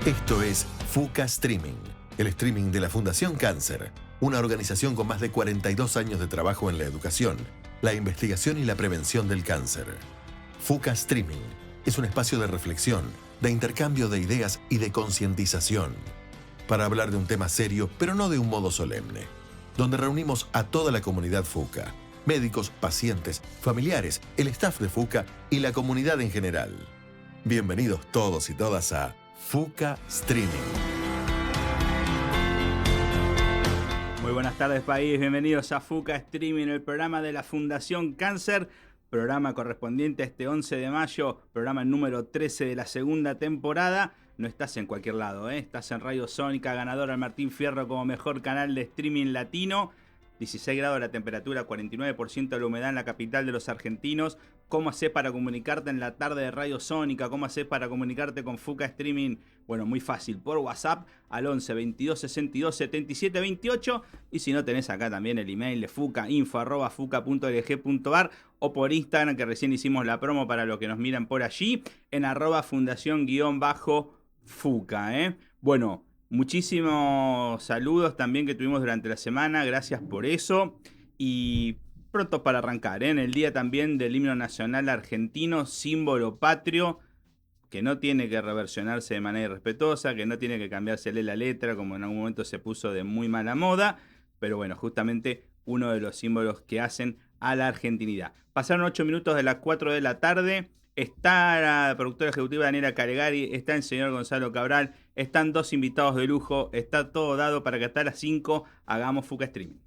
Esto es FUCA Streaming, el streaming de la Fundación Cáncer, una organización con más de 42 años de trabajo en la educación, la investigación y la prevención del cáncer. FUCA Streaming es un espacio de reflexión, de intercambio de ideas y de concientización, para hablar de un tema serio, pero no de un modo solemne, donde reunimos a toda la comunidad FUCA, médicos, pacientes, familiares, el staff de FUCA y la comunidad en general. Bienvenidos todos y todas a FUCA Streaming. Muy buenas tardes, país. Bienvenidos a FUCA Streaming, el programa de la Fundación Cáncer, programa correspondiente a este 11 de mayo, programa número 13 de la segunda temporada. No estás en cualquier lado, estás en Radio Sónica, ganador al Martín Fierro como mejor canal de streaming latino. 16 grados la temperatura, 49% de la humedad en la capital de los argentinos. ¿Cómo hacés para comunicarte en la tarde de Radio Sónica? ¿Cómo hacés para comunicarte con FUCA Streaming? Bueno, muy fácil, por WhatsApp al 11 22 62 77 28. Y si no, tenés acá también el email de FUCA, info@fuca.org.ar, o por Instagram, que recién hicimos la promo para los que nos miran por allí, en @fundación_FUCA. Bueno, muchísimos saludos también que tuvimos durante la semana, gracias por eso. Y pronto para arrancar, en el día también del himno nacional argentino, símbolo patrio, que no tiene que reversionarse de manera irrespetuosa, que no tiene que cambiársele la letra, como en algún momento se puso de muy mala moda, pero bueno, justamente uno de los símbolos que hacen a la argentinidad. Pasaron 8 minutos de las 4 de la tarde. Está la productora ejecutiva Daniela Calegari, está el señor Gonzalo Cabral, están dos invitados de lujo, está todo dado para que hasta las 5 hagamos FUCA Streaming.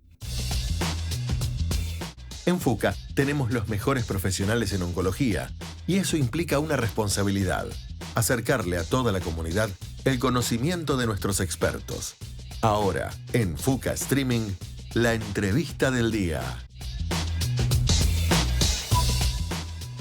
En FUCA tenemos los mejores profesionales en oncología y eso implica una responsabilidad, acercarle a toda la comunidad el conocimiento de nuestros expertos. Ahora, en FUCA Streaming, la entrevista del día.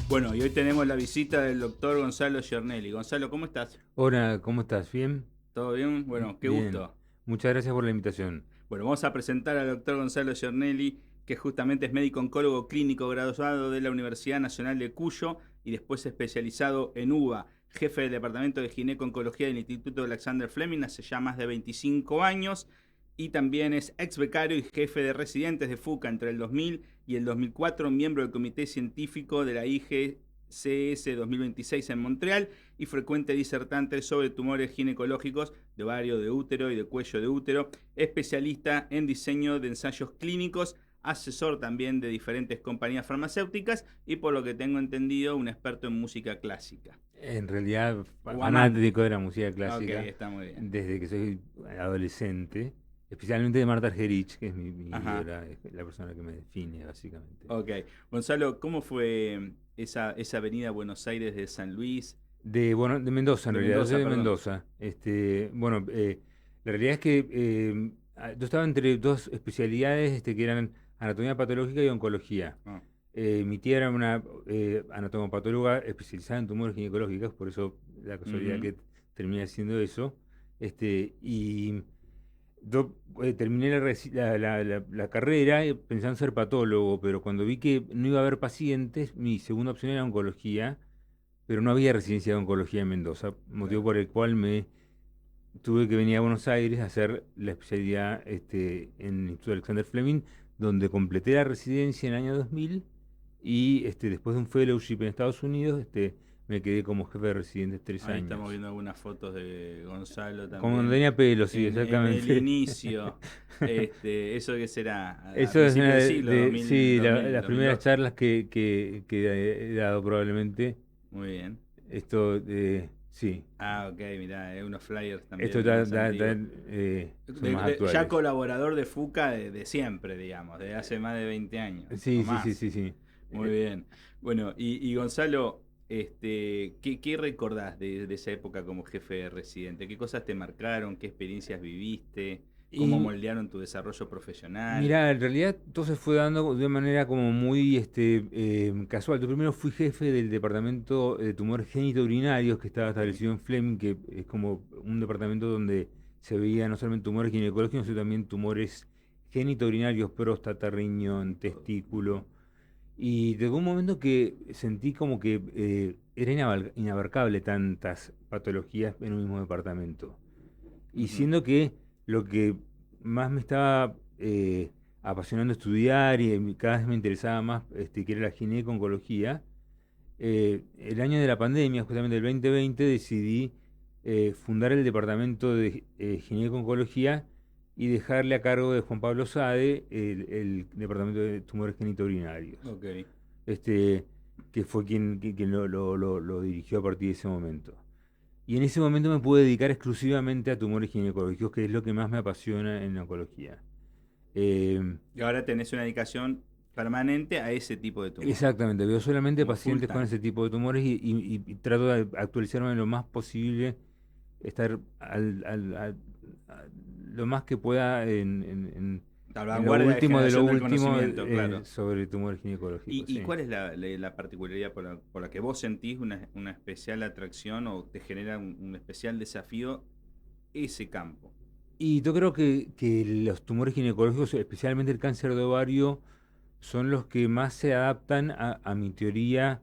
Bueno, y hoy tenemos la visita del doctor Gonzalo Giornelli. Gonzalo, ¿cómo estás? Hola, ¿cómo estás? ¿Bien? ¿Todo bien? Bueno, qué Bien. gusto. Muchas gracias por la invitación. Bueno, vamos a presentar al doctor Gonzalo Giornelli, que justamente es médico oncólogo clínico graduado de la Universidad Nacional de Cuyo y después especializado en UBA, jefe del Departamento de Gineco-Oncología del Instituto Alexander Fleming hace ya más de 25 años, y también es ex becario y jefe de residentes de FUCA entre el 2000 y el 2004, miembro del Comité Científico de la IGCS 2026 en Montreal y frecuente disertante sobre tumores ginecológicos de ovario, de útero y de cuello de útero, especialista en diseño de ensayos clínicos, asesor también de diferentes compañías farmacéuticas y, por lo que tengo entendido, un experto en música clásica. En realidad, fanático de la música clásica. Ok, está muy bien. Desde que soy adolescente, especialmente de Marta Argerich, que es mi ídola, es la persona que me define, básicamente. Ok. Gonzalo, ¿cómo fue esa avenida a Buenos Aires de San Luis? De Mendoza, en realidad. Yo soy de Mendoza. La realidad es que yo estaba entre dos especialidades que eran anatomía patológica y oncología. Mi tía era una anatomopatóloga especializada en tumores ginecológicos, por eso la casualidad que terminé haciendo eso. Y yo terminé la carrera pensando en ser patólogo, pero cuando vi que no iba a haber pacientes, mi segunda opción era oncología, pero no había residencia de oncología en Mendoza, motivo por el cual me tuve que venir a Buenos Aires a hacer la especialidad en el Instituto Alexander Fleming, donde completé la residencia en el año 2000 y después de un fellowship en Estados Unidos me quedé como jefe de residentes 3 Ahí años. estamos viendo algunas fotos de Gonzalo también. Como cuando tenía pelo, sí, exactamente. En el inicio. ¿Eso qué será? Eso es del siglo, 2000, sí, 2000, las 2002. primeras charlas que he dado probablemente. Muy bien. Esto, sí. Ah, ok, mirá, unos flyers también. Esto son más actuales. Ya colaborador de FUCA de siempre, digamos, de hace más de 20 años. Sí. Muy bien. Bueno, y Gonzalo, ¿qué recordás de esa época como jefe de residente? ¿Qué cosas te marcaron? ¿Qué experiencias viviste? ¿Cómo moldearon tu desarrollo profesional? Mirá, en realidad todo se fue dando de una manera como muy casual. Yo primero fui jefe del departamento de tumores genitourinarios que estaba establecido en Fleming, que es como un departamento donde se veía no solamente tumores ginecológicos, sino también tumores genitourinarios, próstata, riñón, testículo. Y llegó un momento que sentí como que era inabarcable tantas patologías en un mismo departamento. Y siendo que lo que más me estaba apasionando estudiar y cada vez me interesaba más, que era la gineco-oncología, el año de la pandemia, justamente el 2020, decidí fundar el departamento de gineco-oncología y dejarle a cargo de Juan Pablo Sade el departamento de tumores genitourinarios. Okay. Que fue quien lo dirigió a partir de ese momento. Y en ese momento me pude dedicar exclusivamente a tumores ginecológicos, que es lo que más me apasiona en la oncología. Y ahora tenés una dedicación permanente a ese tipo de tumores. Exactamente, veo solamente Como pacientes con ese tipo de tumores y trato de actualizarme lo más posible, estar lo más que pueda en A lo vanguardia último de lo generación del último conocimiento, claro. sobre tumores ginecológicos. ¿Y Sí. cuál es la particularidad por la que vos sentís una especial atracción o te genera un especial desafío ese campo? Y yo creo que los tumores ginecológicos, especialmente el cáncer de ovario, son los que más se adaptan a mi teoría,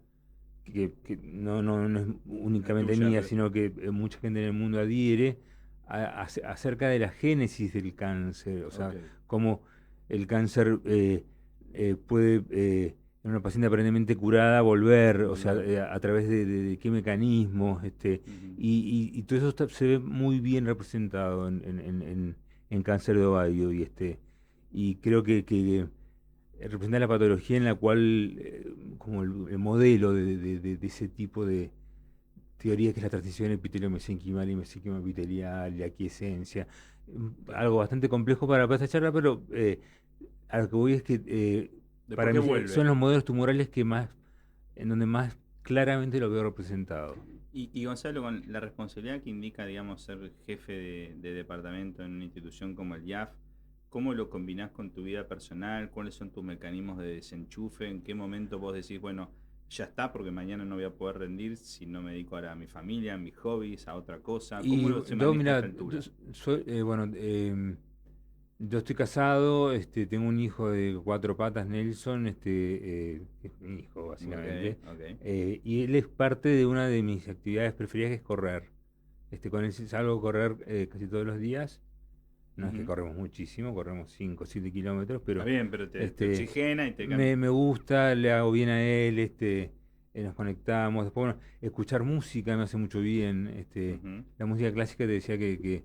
que no es únicamente tuya, mía, pero... sino que mucha gente en el mundo adhiere, acerca de la génesis del cáncer, o sea, Okay. cómo el cáncer puede, en una paciente aparentemente curada, volver, o sea, a través de qué mecanismos, y todo eso se ve muy bien representado en cáncer de ovario, y creo que representa la patología en la cual, como el modelo de ese tipo de teoría, que es la transición epitelio-mesenquimal y mesenquima epitelial y aquiescencia. Algo bastante complejo para esta charla, pero a lo que voy es que para mí son los modelos tumorales en donde más claramente lo veo representado. Y Gonzalo, con la responsabilidad que indica, digamos, ser jefe de departamento en una institución como el IAF, ¿cómo lo combinás con tu vida personal? ¿Cuáles son tus mecanismos de desenchufe? ¿En qué momento vos decís, bueno, ya está, porque mañana no voy a poder rendir si no me dedico ahora a mi familia, a mis hobbies, a otra cosa? ¿Cómo se maneja a esta altura? Yo estoy casado, tengo un hijo de 4 patas, Nelson, es mi hijo básicamente, Okay. y él es parte de una de mis actividades preferidas, que es correr. Con él salgo a correr casi todos los días. No es que corremos muchísimo, corremos 5 o 7 kilómetros, pero está bien, pero te oxigena y te cambia. me gusta, le hago bien a él, nos conectamos. Después, bueno, escuchar música me hace mucho bien. La música clásica, te decía que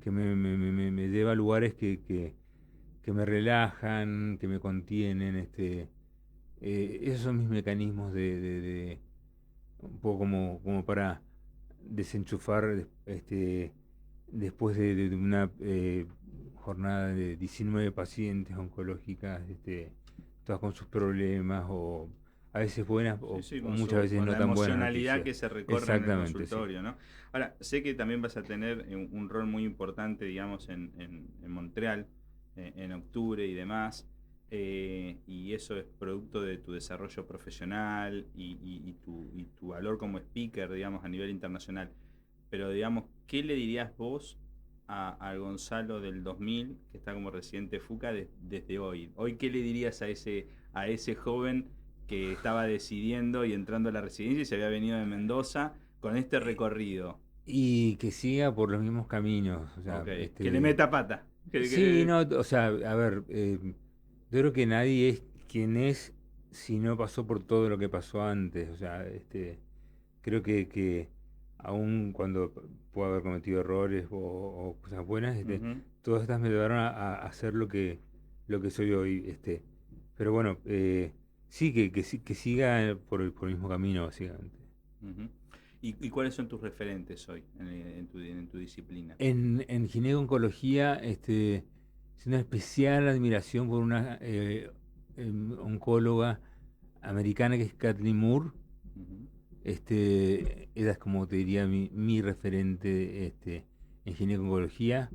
me lleva a lugares que me relajan, que me contienen. Esos son mis mecanismos de un poco como para desenchufar después de una jornada de 19 pacientes oncológicas, todas con sus problemas, o a veces buenas, o muchas veces no tan buenas. La emocionalidad que se recorre en el consultorio, sí. ¿no? Ahora, sé que también vas a tener un rol muy importante, digamos, en Montreal, en octubre y demás. Y eso es producto de tu desarrollo profesional y tu valor como speaker, digamos, a nivel internacional. Pero, digamos, ¿qué le dirías vos al Gonzalo del 2000, que está como residente FUCA, desde hoy? Hoy, ¿qué le dirías a ese joven que estaba decidiendo y entrando a la residencia y se había venido de Mendoza con este recorrido? Y que siga por los mismos caminos. O sea, que le meta pata. Sí, no, o sea, a ver, yo creo que nadie es quien es si no pasó por todo lo que pasó antes. O sea, creo que aun cuando puedo haber cometido errores o cosas buenas, todas estas me llevaron a hacer lo que soy hoy. Pero bueno, sí, que siga por el mismo camino, básicamente. ¿Y cuáles son tus referentes hoy en tu disciplina? En gineco-oncología, es una especial admiración por una oncóloga americana, que es Kathleen Moore. Ella es, como te diría, mi referente en gineco-oncología.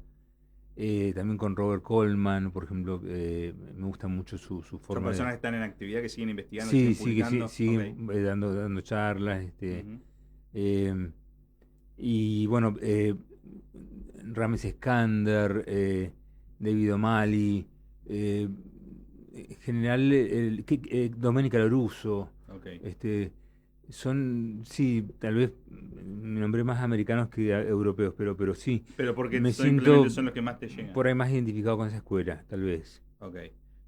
También con Robert Coleman, por ejemplo, me gusta mucho su forma. Son personas que están en actividad, que siguen investigando, sí, siguen publicando. siguen dando charlas. Y bueno, Rames Eskander, David O'Malley, en general Domenica Loruso. Son, sí, tal vez me nombré más americanos que europeos, pero sí. Pero porque Me simplemente siento son los que más te llegan. por ahí más identificado con esa escuela, tal vez. Ok,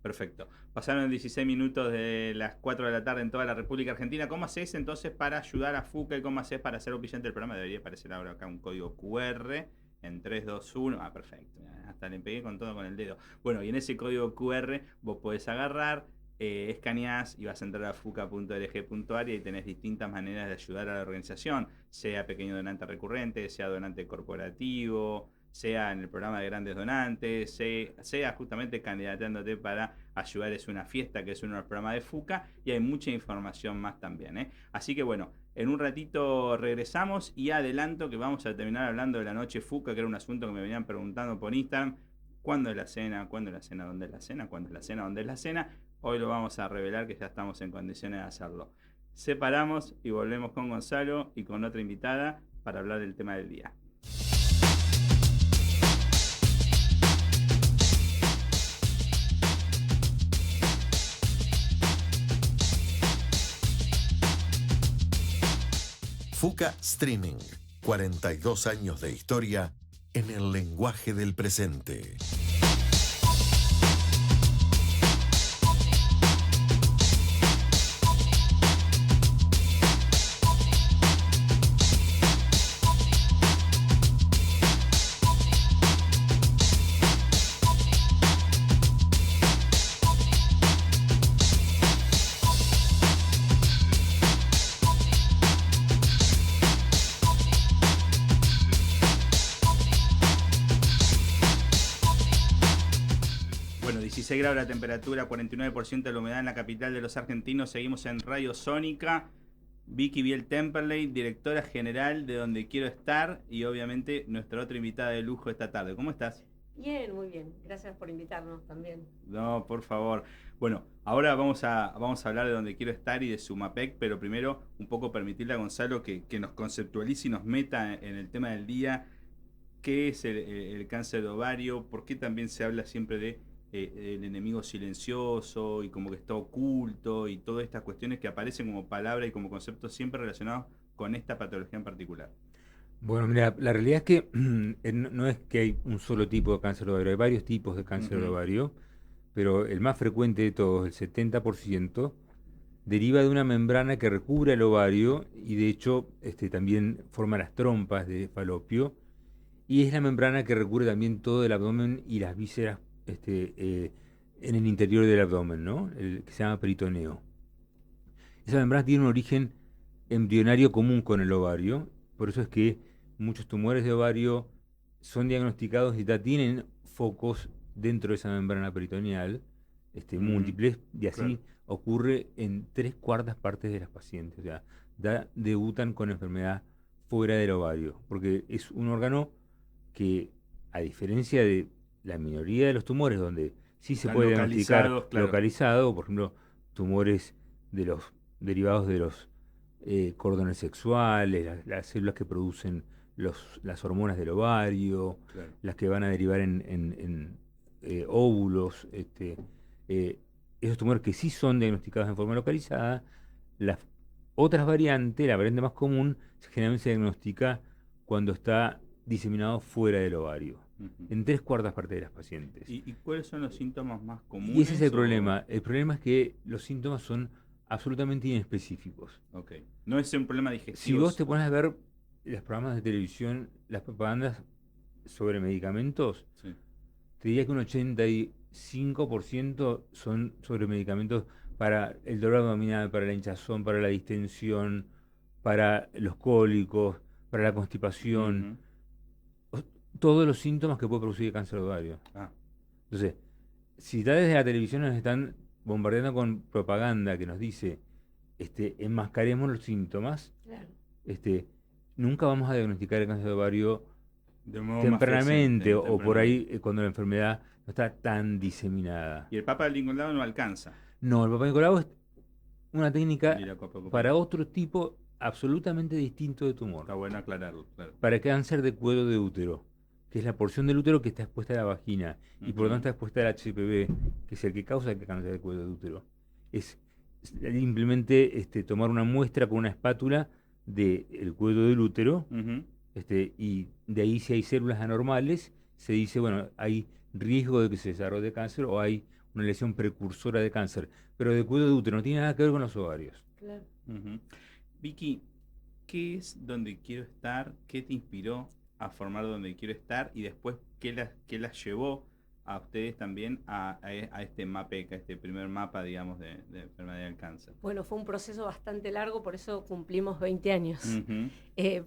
perfecto. Pasaron 16 minutos de las 4 de la tarde en toda la República Argentina. ¿Cómo haces entonces para ayudar a FUCA y cómo haces para ser auspiciante del programa? Debería aparecer ahora acá un código QR en 3, 2, 1. Ah, perfecto. Hasta le pegué con todo con el dedo. Bueno, y en ese código QR vos podés agarrar, escaneás y vas a entrar a fuca.org.ar y ahí tenés distintas maneras de ayudar a la organización, sea pequeño donante recurrente, sea donante corporativo, sea en el programa de grandes donantes, sea justamente candidateándote para ayudar. Es una fiesta, que es uno de los programas de FUCA, y hay mucha información más también, ¿eh? Así que bueno, en un ratito regresamos y adelanto que vamos a terminar hablando de la noche FUCA, que era un asunto que me venían preguntando por Instagram. ¿Cuándo es la cena? ¿Cuándo es la cena? ¿Dónde es la cena? ¿Cuándo es la cena? ¿Dónde es la cena? Hoy lo vamos a revelar, que ya estamos en condiciones de hacerlo. Separamos y volvemos con Gonzalo y con otra invitada para hablar del tema del día. FUCA Streaming, 42 años de historia en el lenguaje del presente. Bueno, 16 grados la temperatura, 49% de la humedad en la capital de los argentinos. Seguimos en Radio Sónica. Vicky Biel Temperley, directora general de Donde Quiero Estar, y obviamente nuestra otra invitada de lujo esta tarde. ¿Cómo estás? Bien, muy bien. Gracias por invitarnos también. No, por favor. Bueno, ahora vamos a hablar de Donde Quiero Estar y de Sumapec, pero primero un poco permitirle a Gonzalo que nos conceptualice y nos meta en el tema del día. ¿Qué es el cáncer de ovario? ¿Por qué también se habla siempre de el enemigo silencioso y como que está oculto y todas estas cuestiones que aparecen como palabra y como conceptos siempre relacionados con esta patología en particular? Bueno, mira, la realidad es que no es que hay un solo tipo de cáncer de ovario, hay varios tipos de cáncer de ovario, pero el más frecuente de todos, el 70%, deriva de una membrana que recubre el ovario y de hecho también forma las trompas de falopio, y es la membrana que recubre también todo el abdomen y las vísceras en el interior del abdomen, ¿no? El que se llama peritoneo. Esa membrana tiene un origen embrionario común con el ovario, por eso es que muchos tumores de ovario son diagnosticados y ya tienen focos dentro de esa membrana peritoneal, múltiples, y así Claro. ocurre en 3/4 partes de las pacientes. O sea, ya debutan con enfermedad fuera del ovario, porque es un órgano que, a diferencia de la minoría de los tumores, donde sí se Están puede diagnosticar localizados, claro. localizado, por ejemplo, tumores de los derivados de los cordones sexuales, las células que producen las hormonas del ovario, Claro. las que van a derivar en óvulos, esos tumores que sí son diagnosticados en forma localizada. Las otras variantes, la variante más común, generalmente se diagnostica cuando está diseminado fuera del ovario, en 3/4 partes de las pacientes. ¿Y cuáles son los síntomas más comunes? Y ese es el o- problema. El problema es que los síntomas son absolutamente inespecíficos. Ok. No es un problema Si digestivo. vos te pones a ver los programas de televisión, las propagandas sobre medicamentos, Sí. te diría que un 85% son sobre medicamentos para el dolor abdominal, para la hinchazón, para la distensión, para los cólicos, para la constipación, todos los síntomas que puede producir el cáncer de ovario. Ah, Entonces, si ya desde la televisión nos están bombardeando con propaganda que nos dice enmascaremos los síntomas, Claro. nunca vamos a diagnosticar el cáncer de ovario de modo más tempranamente fehaciente, o por ahí cuando la enfermedad no está tan diseminada. Y el Papa del Nicolau no alcanza. No, el Papa Nicolau es una técnica Mira, poco. para otro tipo absolutamente distinto de tumor. Está bueno aclararlo, claro. Para cáncer de cuello de útero, que es la porción del útero que está expuesta a la vagina y por lo tanto está expuesta al HPV, que es el que causa el cáncer de cuello de útero. Es simplemente tomar una muestra con una espátula del cuello del útero, y de ahí si hay células anormales, se dice, bueno, hay riesgo de que se desarrolle cáncer o hay una lesión precursora de cáncer. Pero de cuello de útero no tiene nada que ver con los ovarios. Claro. Vicky, ¿qué es Donde Quiero Estar? ¿Qué te inspiró a formar Donde Quiero Estar? Y después, ¿qué las llevó a ustedes también a este MAPEC, a este primer mapa, digamos, de enfermedad del cáncer? Bueno, fue un proceso bastante largo, por eso cumplimos 20 años.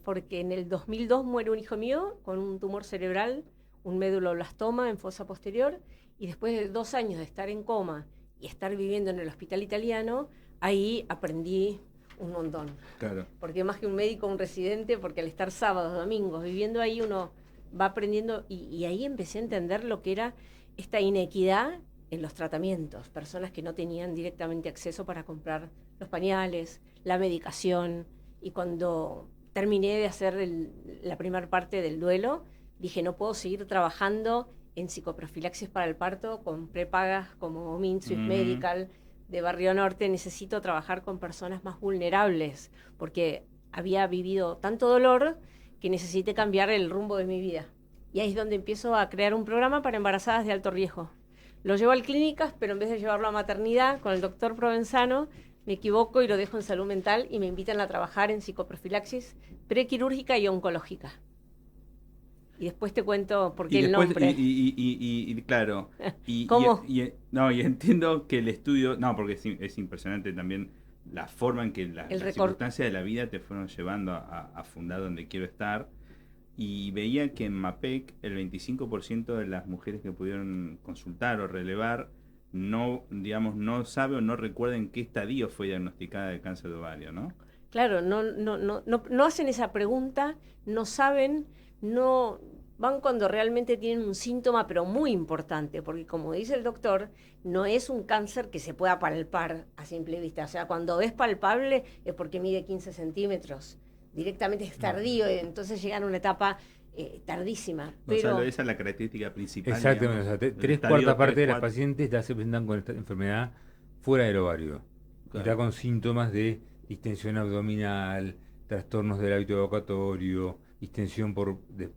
Porque en el 2002 muere un hijo mío con un tumor cerebral, un meduloblastoma en fosa posterior, y después de 2 años de estar en coma y estar viviendo en el hospital italiano, ahí aprendí un montón. Claro. Porque más que un médico, un residente, porque al estar sábados, domingos, viviendo ahí, uno va aprendiendo, y ahí empecé a entender lo que era esta inequidad en los tratamientos, personas que no tenían directamente acceso para comprar los pañales, la medicación, y cuando terminé de hacer la primera parte del duelo, dije, no puedo seguir trabajando en psicoprofilaxis para el parto con prepagas como Mint, Swiss Medical, de Barrio Norte. Necesito trabajar con personas más vulnerables, porque había vivido tanto dolor que necesité cambiar el rumbo de mi vida. Y ahí es donde empiezo a crear un programa para embarazadas de alto riesgo. Lo llevo al clínicas, pero en vez de llevarlo a maternidad con el doctor Provenzano, me equivoco y lo dejo en salud mental y me invitan a trabajar en psicoprofilaxis prequirúrgica y oncológica. Y después te cuento por qué el nombre. Y claro. ¿Cómo? Y entiendo que el estudio... No, porque es impresionante también la forma en que las circunstancias de la vida te fueron llevando a fundar Donde Quiero Estar. Y veía que en MAPEC el 25% de las mujeres que pudieron consultar o relevar no sabe o no recuerda en qué estadio fue diagnosticada de cáncer de ovario, ¿no? Claro, no hacen esa pregunta, no saben, no van cuando realmente tienen un síntoma, pero muy importante, porque como dice el doctor, no es un cáncer que se pueda palpar a simple vista. O sea, cuando es palpable es porque mide 15 centímetros. Directamente es tardío, entonces llegan a una etapa tardísima. Pero... O sea, esa es la característica principal. Exactamente, digamos, o sea, 3/4 de las pacientes ya se presentan con esta enfermedad fuera del ovario. Claro. Está con síntomas de distensión abdominal, trastornos del hábito evocatorio, distensión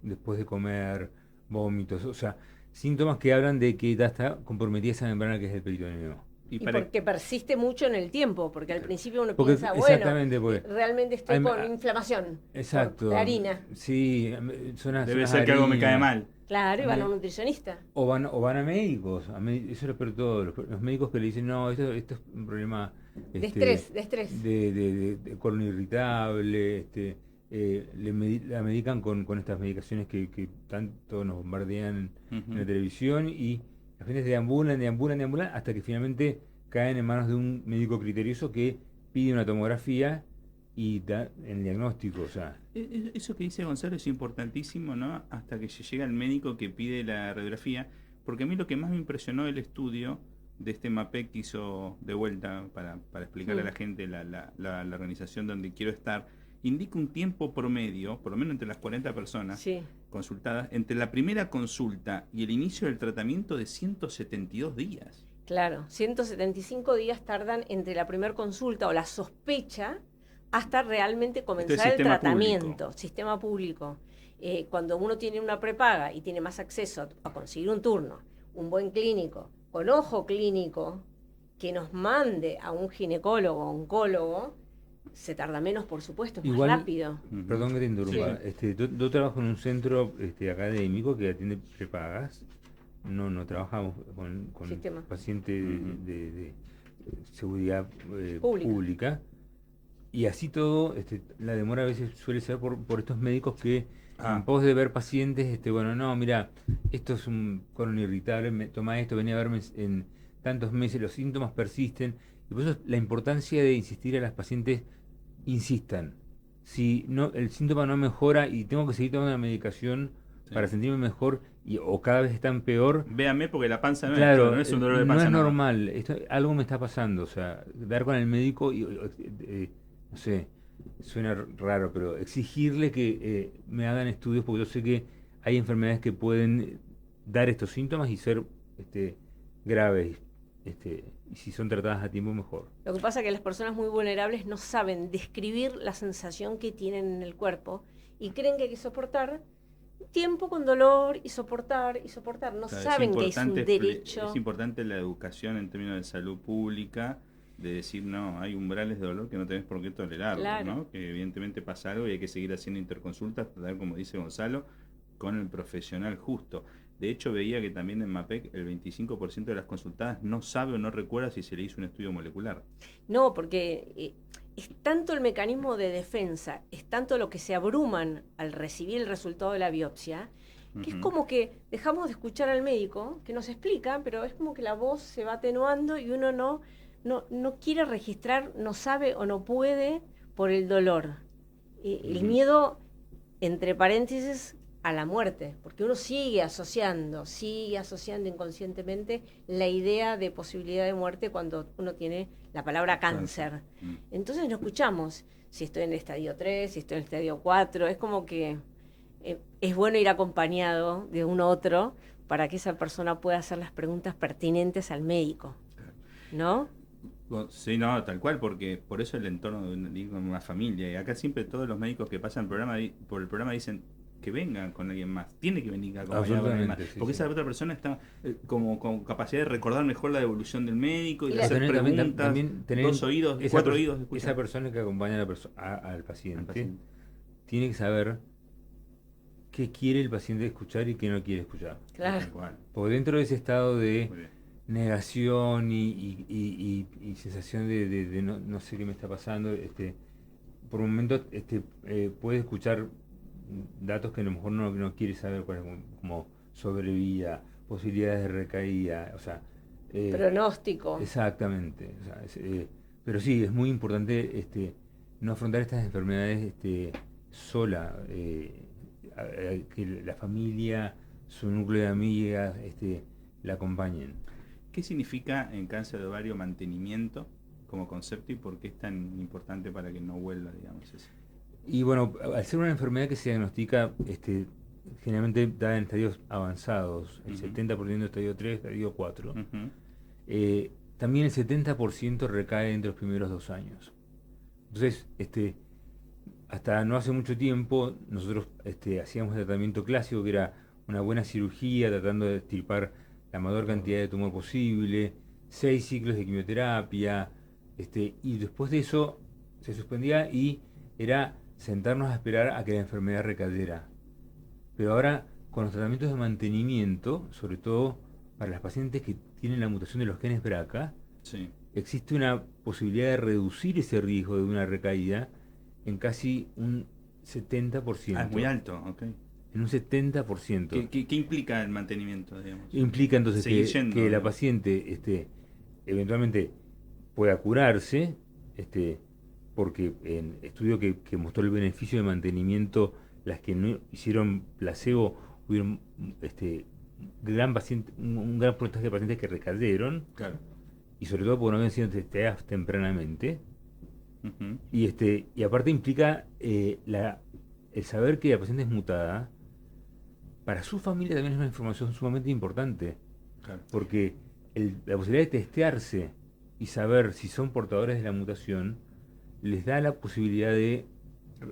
después de comer, vómitos, o sea, síntomas que hablan de que ya está comprometida esa membrana que es el peritoneo. Y porque persiste mucho en el tiempo, porque al principio uno piensa, bueno, realmente estoy con inflamación. Exacto. La harina. Sí, debe ser que algo me cae mal. Claro, y van a un nutricionista. O van a médicos. Eso es lo peor de todo. Los médicos que le dicen, no, esto es un problema de estrés. De colon irritable, la medican con estas medicaciones que tanto nos bombardean en la televisión, y la gente deambulan hasta que finalmente caen en manos de un médico criterioso que pide una tomografía y da el diagnóstico. O sea, eso que dice Gonzalo es importantísimo, ¿no? Hasta que se llega el médico que pide la radiografía, porque a mí lo que más me impresionó el estudio de este MAPEC que hizo de vuelta para explicarle a la gente la organización Donde Quiero Estar, indica un tiempo promedio, por lo menos entre las 40 personas consultadas, entre la primera consulta y el inicio del tratamiento de 172 días. Claro, 175 días tardan entre la primera consulta o la sospecha hasta realmente comenzar el tratamiento. Sistema público. Cuando uno tiene una prepaga y tiene más acceso a conseguir un turno, un buen clínico, con ojo clínico, que nos mande a un ginecólogo o oncólogo, se tarda menos, por supuesto, es más rápido. Perdón que te interrumpa. Sí. Yo trabajo en un centro académico que atiende prepagas. No trabajamos con pacientes de seguridad pública. Y así todo, la demora a veces suele ser por estos médicos que en pos de ver pacientes, mira, esto es un colon irritable, toma esto, venía a verme en tantos meses, los síntomas persisten. Y por eso la importancia de insistir a las pacientes, insistan. Si no, el síntoma no mejora y tengo que seguir tomando la medicación para sentirme mejor o cada vez están peor. Véame, porque la panza no es un dolor de No panza. es normal, algo me está pasando. O sea, dar con el médico y no sé, suena raro, pero exigirle que me hagan estudios, porque yo sé que hay enfermedades que pueden dar estos síntomas y ser graves. y si son tratadas a tiempo, mejor. Lo que pasa es que las personas muy vulnerables no saben describir la sensación que tienen en el cuerpo y creen que hay que soportar tiempo con dolor y soportar. No saben que es un derecho. Es importante la educación en términos de salud pública, de decir, no, hay umbrales de dolor que no tenés por qué tolerarlo, Claro. ¿no? Que evidentemente pasa algo y hay que seguir haciendo interconsultas, tratar, como dice Gonzalo, con el profesional justo. De hecho, veía que también en MAPEC el 25% de las consultadas no sabe o no recuerda si se le hizo un estudio molecular. No, porque es tanto el mecanismo de defensa, es tanto lo que se abruman al recibir el resultado de la biopsia, que es como que dejamos de escuchar al médico, que nos explica, pero es como que la voz se va atenuando y uno no quiere registrar, no sabe o no puede por el dolor. El miedo, entre paréntesis, a la muerte, porque uno sigue asociando inconscientemente la idea de posibilidad de muerte cuando uno tiene la palabra cáncer. Entonces no escuchamos si estoy en el estadio 3, si estoy en el estadio 4, es como que es bueno ir acompañado de un otro para que esa persona pueda hacer las preguntas pertinentes al médico, ¿no? Sí, no, tal cual, porque por eso el entorno de una familia, y acá siempre todos los médicos que pasan por el programa dicen que vengan con alguien más, tiene que venir acompañado con alguien más, porque esa otra persona está como con capacidad de recordar mejor la evolución del médico y de hacer preguntas, también tener 2 oídos, 4 oídos de escuchar. Esa persona que acompaña al paciente tiene que saber qué quiere el paciente escuchar y qué no quiere escuchar. Claro. Porque dentro de ese estado de negación y sensación de no sé qué me está pasando, por momentos puede escuchar datos que a lo mejor no quiere saber, como sobrevida, posibilidades de recaída, o sea, pronóstico. Exactamente. O sea, pero sí, es muy importante no afrontar estas enfermedades sola, que la familia, su núcleo de amigas, la acompañen. ¿Qué significa en cáncer de ovario mantenimiento como concepto y por qué es tan importante para que no vuelva, digamos, eso? Y bueno, al ser una enfermedad que se diagnostica generalmente da en estadios avanzados, el 70% en estadio 3, estadio 4, también el 70% recae entre los primeros 2 años. Entonces, hasta no hace mucho tiempo nosotros hacíamos el tratamiento clásico, que era una buena cirugía tratando de extirpar la mayor cantidad de tumor posible, 6 ciclos de quimioterapia, y después de eso se suspendía y era sentarnos a esperar a que la enfermedad recayera. Pero ahora, con los tratamientos de mantenimiento, sobre todo para las pacientes que tienen la mutación de los genes BRCA, existe una posibilidad de reducir ese riesgo de una recaída en casi un 70%. Ah, es muy alto, ok. En un 70%. ¿Qué implica el mantenimiento, digamos? Implica entonces que la paciente eventualmente pueda curarse, porque en estudio que mostró el beneficio de mantenimiento, las que no hicieron placebo, hubieron un gran porcentaje de pacientes que recayeron, claro, y sobre todo porque no habían sido testeadas tempranamente. Y aparte implica el saber que la paciente es mutada. Para su familia también es una información sumamente importante, claro, porque la posibilidad de testearse y saber si son portadores de la mutación les da la posibilidad de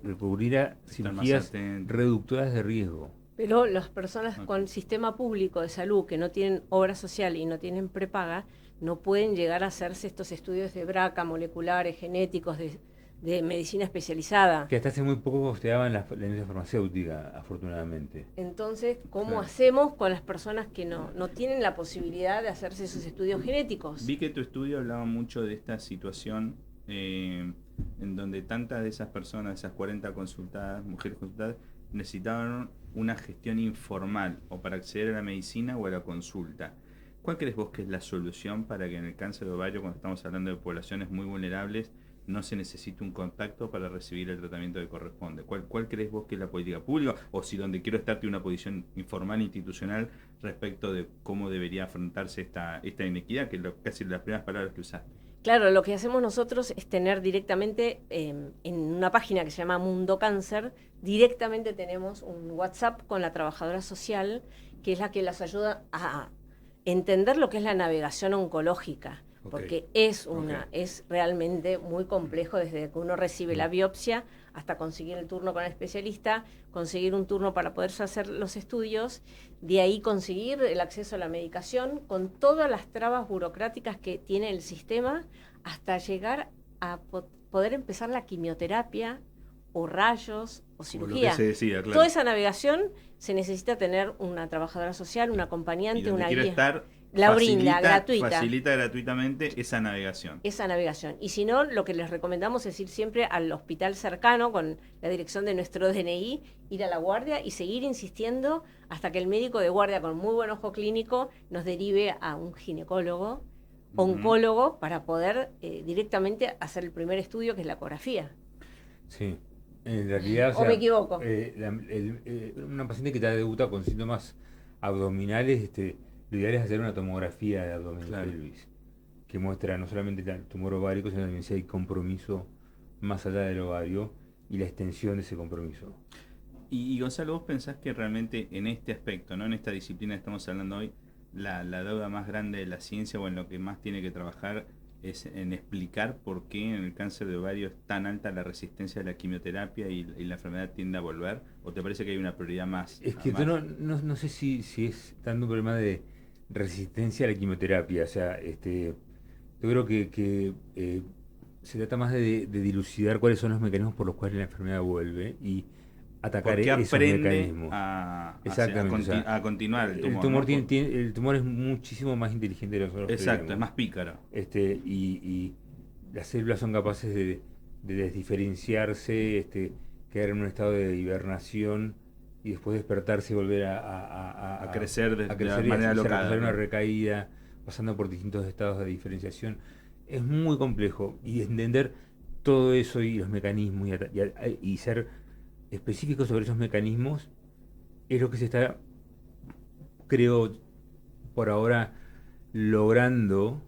recurrir a cirugías reductoras de riesgo. Pero las personas con sistema público de salud que no tienen obra social y no tienen prepaga no pueden llegar a hacerse estos estudios de BRCA, moleculares, genéticos, de medicina especializada. Que hasta hace muy poco costeaban la industria farmacéutica, afortunadamente. Entonces, ¿cómo hacemos con las personas que no tienen la posibilidad de hacerse esos estudios genéticos? Vi que tu estudio hablaba mucho de esta situación en donde tantas de esas personas, esas 40 consultadas, mujeres consultadas, necesitaban una gestión informal o para acceder a la medicina o a la consulta. ¿Cuál crees vos que es la solución para que en el cáncer de ovario, cuando estamos hablando de poblaciones muy vulnerables, no se necesite un contacto para recibir el tratamiento que corresponde? ¿Cuál crees vos que es la política pública? O si donde quiero estar tiene una posición informal institucional respecto de cómo debería afrontarse esta inequidad, que es casi las primeras palabras que usaste. Claro, lo que hacemos nosotros es tener directamente en una página que se llama Mundo Cáncer, directamente tenemos un WhatsApp con la trabajadora social, que es la que las ayuda a entender lo que es la navegación oncológica, porque es realmente muy complejo desde que uno recibe la biopsia hasta conseguir el turno con el especialista, conseguir un turno para poder hacer los estudios, de ahí conseguir el acceso a la medicación con todas las trabas burocráticas que tiene el sistema, hasta llegar a poder empezar la quimioterapia o rayos o cirugía. O lo que se decida, claro. Toda esa navegación se necesita tener una trabajadora social, un acompañante, una guía. Estar, la brinda gratuita. Facilita gratuitamente esa navegación. Esa navegación. Y si no, lo que les recomendamos es ir siempre al hospital cercano con la dirección de nuestro DNI, ir a la guardia y seguir insistiendo hasta que el médico de guardia con muy buen ojo clínico nos derive a un ginecólogo, oncólogo, para poder directamente hacer el primer estudio, que es la ecografía. Sí. En realidad, ¿O me equivoco? Una paciente que te debuta con síntomas abdominales, lo ideal es hacer una tomografía de abdomen pelvis, que muestra no solamente el tumor ovárico, sino también si hay compromiso más allá del ovario y la extensión de ese compromiso. Y Gonzalo, ¿vos pensás que realmente en este aspecto, no en esta disciplina que estamos hablando hoy, la deuda más grande de la ciencia, o en lo que más tiene que trabajar, es en explicar por qué en el cáncer de ovario es tan alta la resistencia a la quimioterapia y la enfermedad tiende a volver? ¿O te parece que hay una prioridad más? Es que yo no sé si es tanto un problema de resistencia a la quimioterapia. O sea, yo creo que se trata más de dilucidar cuáles son los mecanismos por los cuales la enfermedad vuelve y atacar esos mecanismos. A continuar el tumor. El tumor es muchísimo más inteligente de lo que nosotros Exacto, creemos. es más pícaro. Y las células son capaces de desdiferenciarse, quedar en un estado de hibernación y después despertarse y volver a crecer de crecer manera y local. hacer una recaída, pasando por distintos estados de diferenciación. Es muy complejo, y entender todo eso y los mecanismos y ser específico sobre esos mecanismos es lo que se está, creo, por ahora logrando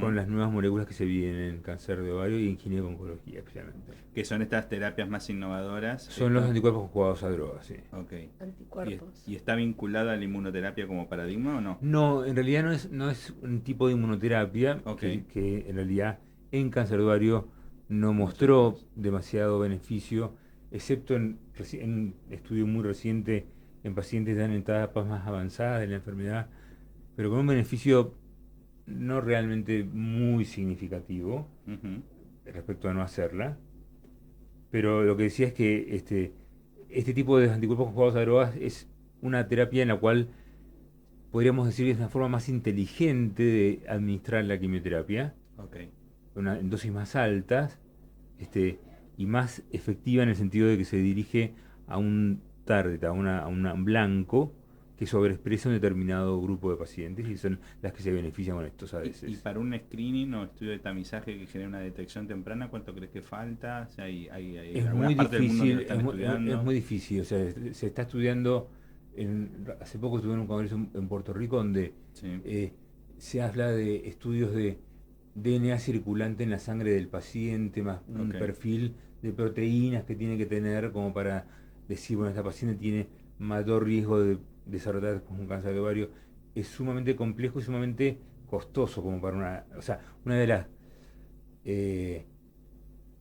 con las nuevas moléculas que se vienen en cáncer de ovario y en gineco-oncología especialmente. Que son estas terapias más innovadoras. Son los anticuerpos jugados a drogas, sí. Okay. Anticuerpos. ¿Y está vinculada a la inmunoterapia como paradigma o no? No, en realidad no es un tipo de inmunoterapia que en realidad en cáncer de ovario no mostró demasiado beneficio, excepto en un estudio muy reciente en pacientes ya en etapas más avanzadas de la enfermedad, pero con un beneficio no realmente muy significativo respecto a no hacerla. Pero lo que decía es que este tipo de anticuerpos conjugados a drogas es una terapia en la cual podríamos decir que es una forma más inteligente de administrar la quimioterapia, en dosis más altas, y más efectiva en el sentido de que se dirige a un target, a un blanco que sobreexpresa un determinado grupo de pacientes, y son las que se benefician con estos ADCs. ¿Y para un screening o estudio de tamizaje que genere una detección temprana, cuánto crees que falta? O sea, es muy difícil, es muy difícil. O sea, se está estudiando, hace poco estuve en un congreso en Puerto Rico donde se habla de estudios de DNA circulante en la sangre del paciente, más un perfil de proteínas que tiene que tener como para decir, bueno, esta paciente tiene mayor riesgo de desarrollar un cáncer de ovario. Es sumamente complejo y sumamente costoso como para una de las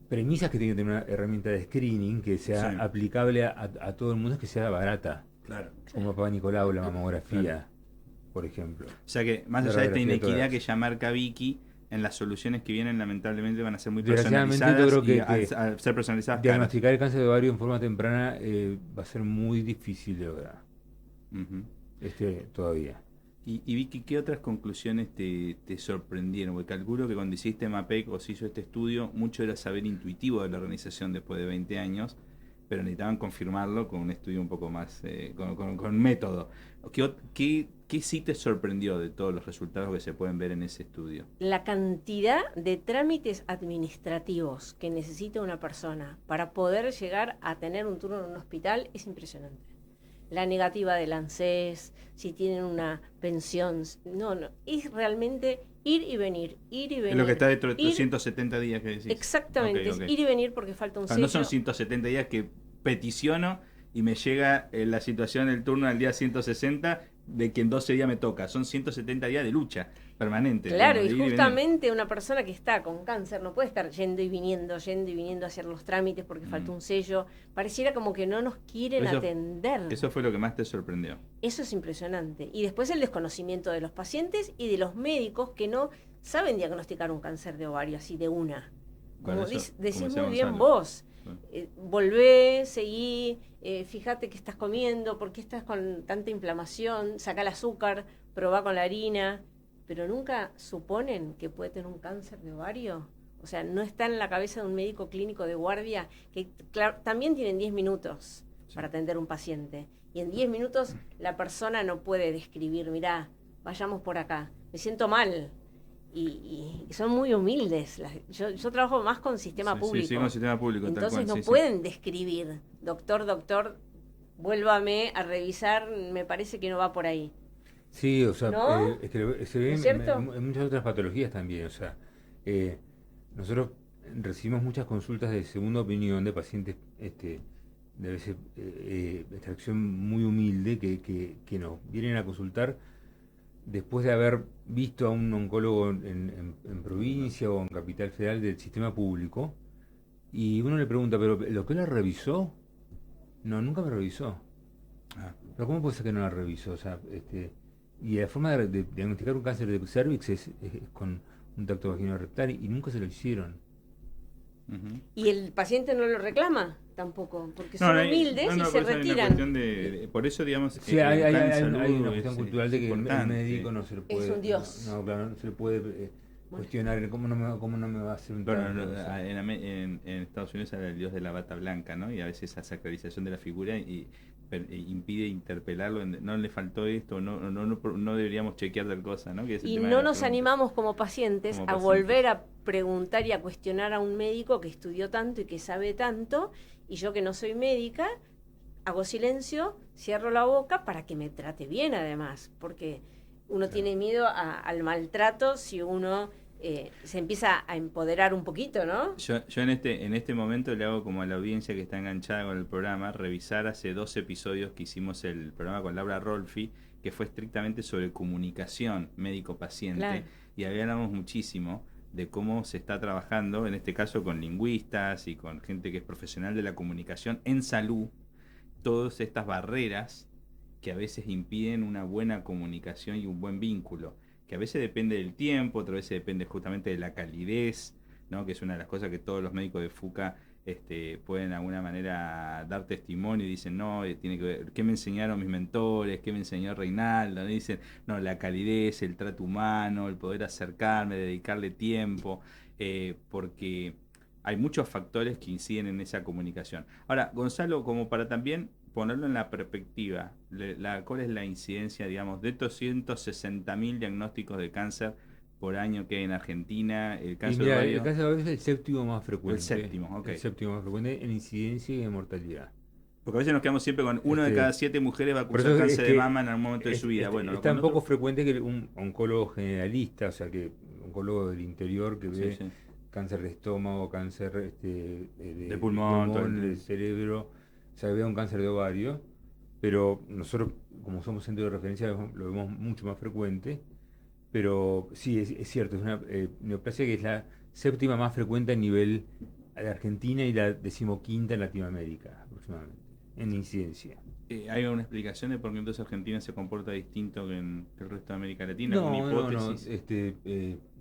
premisas que tiene que tener una herramienta de screening que sea aplicable a todo el mundo es que sea barata. Claro. Como Papá Nicolau, la mamografía, por ejemplo. O sea que, más allá de esta inequidad que ya marca Vicky, en las soluciones que vienen lamentablemente van a ser muy personalizadas. Yo creo que al ser personalizadas, diagnosticar el cáncer de ovario en forma temprana va a ser muy difícil de lograr. Todavía. Y Vicky, ¿qué otras conclusiones te sorprendieron? Porque calculo que cuando hiciste MAPEC o se hizo este estudio, mucho era saber intuitivo de la organización después de 20 años, pero necesitaban confirmarlo con un estudio un poco más, con método. ¿Qué sí te sorprendió de todos los resultados que se pueden ver en ese estudio? La cantidad de trámites administrativos que necesita una persona para poder llegar a tener un turno en un hospital es impresionante. La negativa del ANSES, si tienen una pensión, no, es realmente ir y venir. Es lo que está dentro de tus 170 días que decís. Exactamente, es ir y venir porque falta un sello. No son 170 días que peticiono y me llega la situación del turno al día 160 de que en 12 días me toca, son 170 días de lucha permanente. Claro, digamos, y de ir justamente una persona que está con cáncer no puede estar yendo y viniendo a hacer los trámites porque falta un sello. Pareciera como que no nos quieren atender. Eso fue lo que más te sorprendió. Eso es impresionante. Y después el desconocimiento de los pacientes y de los médicos que no saben diagnosticar un cáncer de ovario así de una. Como decís muy bien vos. Volvé, seguí, fíjate qué estás comiendo, por qué estás con tanta inflamación, saca el azúcar, probá con la harina, pero nunca suponen que puede tener un cáncer de ovario. O sea, no está en la cabeza de un médico clínico de guardia, que claro, también tienen 10 minutos para atender un paciente. Y en 10 minutos la persona no puede describir, mirá, vayamos por acá, me siento mal. Y son muy humildes. Yo trabajo más con sistema público. Sí, con sistema público. Entonces no pueden describir, doctor, vuélvame a revisar, me parece que no va por ahí. Sí, o sea, ¿No? es que se ve en muchas otras patologías también. O sea, nosotros recibimos muchas consultas de segunda opinión de pacientes de a veces extracción muy humilde que nos vienen a consultar después de haber visto a un oncólogo en provincia o en capital federal del sistema público, y uno le pregunta, ¿pero el doctor la revisó? No, nunca me revisó. ¿Pero cómo puede ser que no la revisó? O sea, y la forma de diagnosticar un cáncer de cervix es con un tracto vaginal-rectal y nunca se lo hicieron. ¿Y el paciente no lo reclama? Tampoco, porque son humildes y se retiran. Por eso, digamos, sí, hay una cuestión cultural de que el médico no se le puede... Es un dios. Claro, no se le puede cuestionar cómo no me va a hacer un en Estados Unidos era el dios de la bata blanca, ¿no? Y a veces esa sacralización de la figura impide interpelarlo, no le faltó esto, no deberíamos chequear tal cosa, ¿no? Que es el y tema no nos animamos como pacientes a volver a preguntar y a cuestionar a un médico que estudió tanto y que sabe tanto, y yo que no soy médica, hago silencio, cierro la boca para que me trate bien además, porque uno tiene miedo al maltrato si uno se empieza a empoderar un poquito, ¿no? Yo en este momento le hago como a la audiencia que está enganchada con el programa, revisar hace 2 episodios que hicimos el programa con Laura Rolfi, que fue estrictamente sobre comunicación médico-paciente, claro. Y hablamos muchísimo de cómo se está trabajando, en este caso con lingüistas y con gente que es profesional de la comunicación en salud, todas estas barreras que a veces impiden una buena comunicación y un buen vínculo, que a veces depende del tiempo, otras veces depende justamente de la calidez, ¿no? Que es una de las cosas que todos los médicos de FUCA pueden de alguna manera dar testimonio y dicen, no, tiene que ver, ¿qué me enseñaron mis mentores? ¿Qué me enseñó Reinaldo? ¿No? Dicen, no, la calidez, el trato humano, el poder acercarme, dedicarle tiempo, porque hay muchos factores que inciden en esa comunicación. Ahora, Gonzalo, como para también ponerlo en la perspectiva, ¿cuál es la incidencia, digamos, de estos 160.000 diagnósticos de cáncer por año que hay en Argentina? El cáncer de ovario, el cáncer de ovario es el séptimo más frecuente. El séptimo, ok. El séptimo más frecuente en incidencia y en mortalidad. Porque a veces nos quedamos siempre con uno de cada 7 mujeres va a cursar cáncer de mama en algún momento de su vida. Es tan poco frecuente que un oncólogo generalista, o sea, que un oncólogo del interior que ve cáncer de estómago, cáncer de pulmón, del cerebro, o sea, vea un cáncer de ovario, pero nosotros, como somos centro de referencia, lo vemos mucho más frecuente. Pero sí, es cierto, es una neoplasia que es la séptima más frecuente a nivel de Argentina y la 15ª en Latinoamérica, aproximadamente, en incidencia. ¿Hay una explicación de por qué entonces Argentina se comporta distinto que en el resto de América Latina? No, ¿Una hipótesis?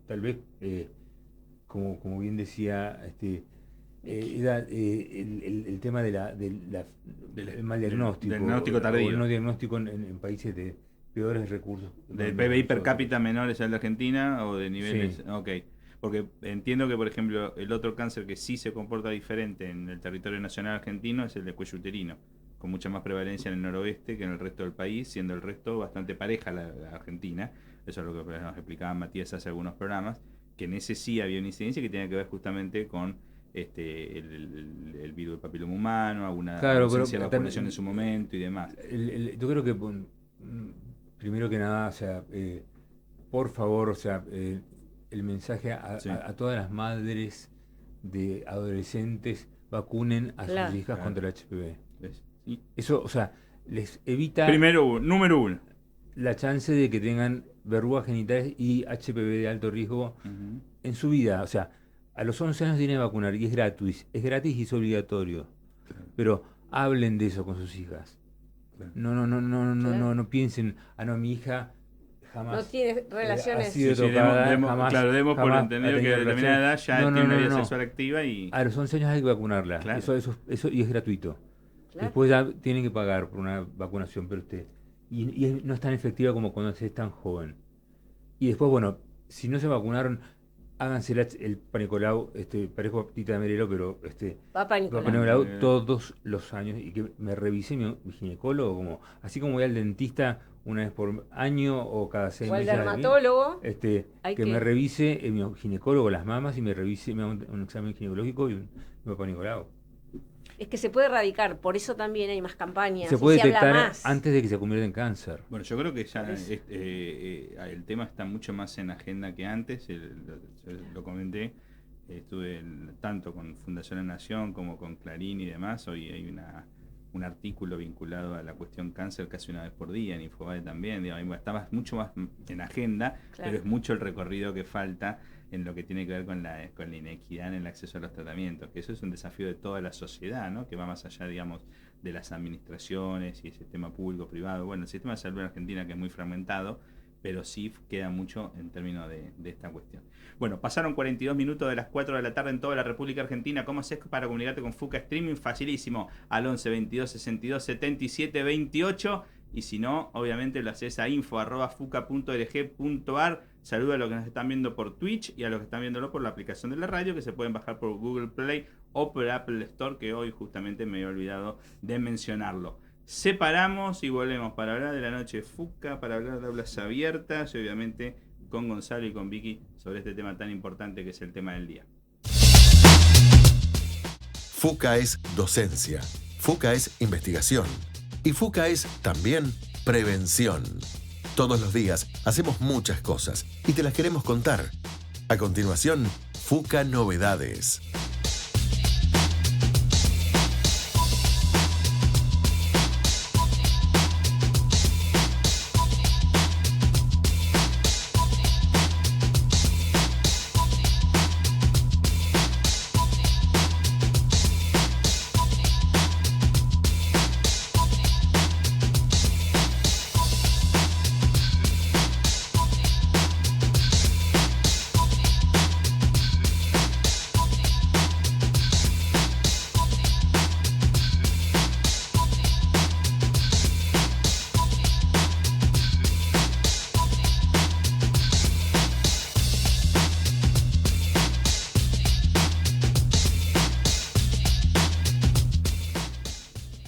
Tal vez, como bien decía, era el tema del mal diagnóstico. Del diagnóstico tardío. O el no diagnóstico en países de peores recursos. ¿Del PBI per cápita menores al de Argentina o de niveles? Sí. Ok. Porque entiendo que, por ejemplo, el otro cáncer que sí se comporta diferente en el territorio nacional argentino es el de cuello uterino, con mucha más prevalencia en el noroeste que en el resto del país, siendo el resto bastante pareja a la Argentina. Eso es lo que nos explicaba Matías hace algunos programas, que en ese sí había una incidencia que tenía que ver justamente con el virus del papiloma humano, alguna ausencia de vacunación en su momento y demás. Yo creo que primero que nada, o sea, por favor, o sea, el mensaje a todas las madres de adolescentes, vacunen a sus hijas contra el HPV. Sí. Eso, o sea, les evita... Número uno. la chance de que tengan verrugas genitales y HPV de alto riesgo en su vida. O sea, a los 11 años tienen que vacunar y es gratis y es obligatorio. Claro. Pero hablen de eso con sus hijas. Claro. No piensen, no, mi hija jamás no tiene relaciones. ha sido tocada, demos por jamás entendido ha que a tenido determinada edad ya tiene una vida no. sexual activa y... A los 11 años hay que vacunarla. Claro. Eso y es gratuito. Claro. Después ya tienen que pagar por una vacunación, pero no es tan efectiva como cuando se es tan joven. Y después, bueno, si no se vacunaron, háganse el Panicolau, parezco Tita de Merelo, pero Papa Nicolau. Panicolau todos los años y que me revise mi ginecólogo, así como voy al dentista una vez por año o cada 6 o al meses. dermatólogo. Que me revise mi ginecólogo las mamas y me revise, me haga un examen ginecológico y un Papa Nicolau. Es que se puede erradicar, por eso también hay más campañas. Se puede detectar más. antes de que se convierta en cáncer. Bueno, yo creo que ya el tema está mucho más en agenda que antes. Lo comenté, estuve tanto con Fundación La Nación como con Clarín y demás. Hoy hay un artículo vinculado a la cuestión cáncer casi una vez por día, en Infobae también. Está mucho más en agenda, claro. Pero es mucho el recorrido que falta en lo que tiene que ver con la inequidad en el acceso a los tratamientos, que eso es un desafío de toda la sociedad, ¿no? Que va más allá, digamos, de las administraciones y el sistema público-privado. Bueno, el sistema de salud en Argentina, que es muy fragmentado, pero sí queda mucho en términos de esta cuestión. Bueno, pasaron 42 minutos de las 4 de la tarde en toda la República Argentina. ¿Cómo haces para comunicarte con Fuca Streaming? Facilísimo, al 11 22 62 77 28. Y si no, obviamente lo haces a info@fuca.org.ar. Saluda a los que nos están viendo por Twitch y a los que están viéndolo por la aplicación de la radio, que se pueden bajar por Google Play o por Apple Store, que hoy justamente me he olvidado de mencionarlo. Separamos y volvemos para hablar de la noche de Fuca, para hablar de aulas abiertas y obviamente con Gonzalo y con Vicky sobre este tema tan importante que es el tema del día. Fuca es docencia, Fuca es investigación y Fuca es también prevención. Todos los días hacemos muchas cosas y te las queremos contar. A continuación, Fuca Novedades.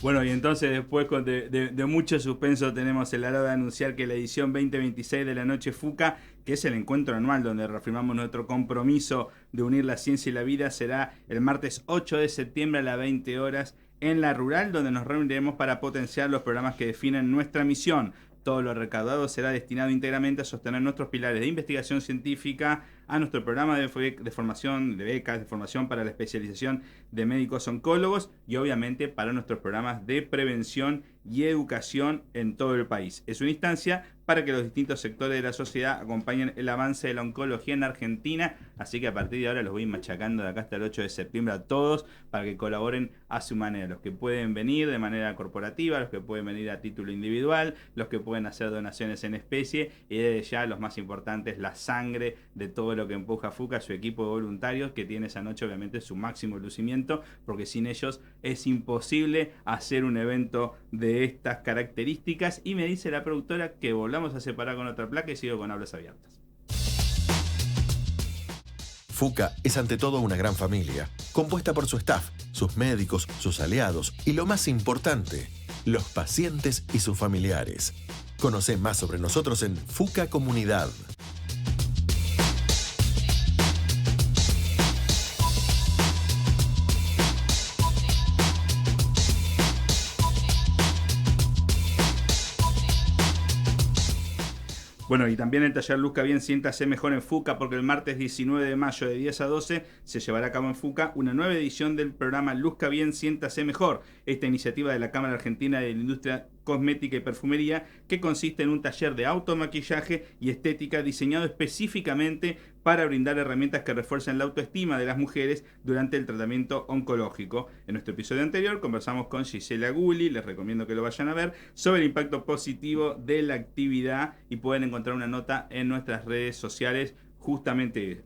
Bueno, y entonces después de mucho suspenso tenemos el agrado de anunciar que la edición 2026 de la Noche Fuca, que es el encuentro anual donde reafirmamos nuestro compromiso de unir la ciencia y la vida, será el martes 8 de septiembre a las 20 horas en La Rural, donde nos reuniremos para potenciar los programas que definen nuestra misión. Todo lo recaudado será destinado íntegramente a sostener nuestros pilares de investigación científica, a nuestro programa de formación, de becas, de formación para la especialización de médicos oncólogos y obviamente para nuestros programas de prevención y educación en todo el país. Es una instancia para que los distintos sectores de la sociedad acompañen el avance de la oncología en Argentina, así que a partir de ahora los voy machacando de acá hasta el 8 de septiembre a todos para que colaboren a su manera, los que pueden venir de manera corporativa, los que pueden venir a título individual, los que pueden hacer donaciones en especie y desde ya los más importantes, la sangre de todo lo que empuja Fuca, su equipo de voluntarios que tiene esa noche obviamente su máximo lucimiento, porque sin ellos es imposible hacer un evento de estas características. Y me dice la productora que volvamos a separar con otra placa y sigo con aulas abiertas. Fuca es ante todo una gran familia, compuesta por su staff, sus médicos, sus aliados y lo más importante, los pacientes y sus familiares. Conoce más sobre nosotros en Fuca Comunidad. Bueno, y también el taller Luzca Bien, siéntase mejor en Fuca, porque el martes 19 de mayo de 10 a 12 se llevará a cabo en Fuca una nueva edición del programa Luzca Bien, siéntase mejor. Esta iniciativa de la Cámara Argentina de la Industria cosmética y perfumería, que consiste en un taller de automaquillaje y estética diseñado específicamente para brindar herramientas que refuercen la autoestima de las mujeres durante el tratamiento oncológico. En nuestro episodio anterior conversamos con Gisela Gulli, les recomiendo que lo vayan a ver, sobre el impacto positivo de la actividad, y pueden encontrar una nota en nuestras redes sociales justamente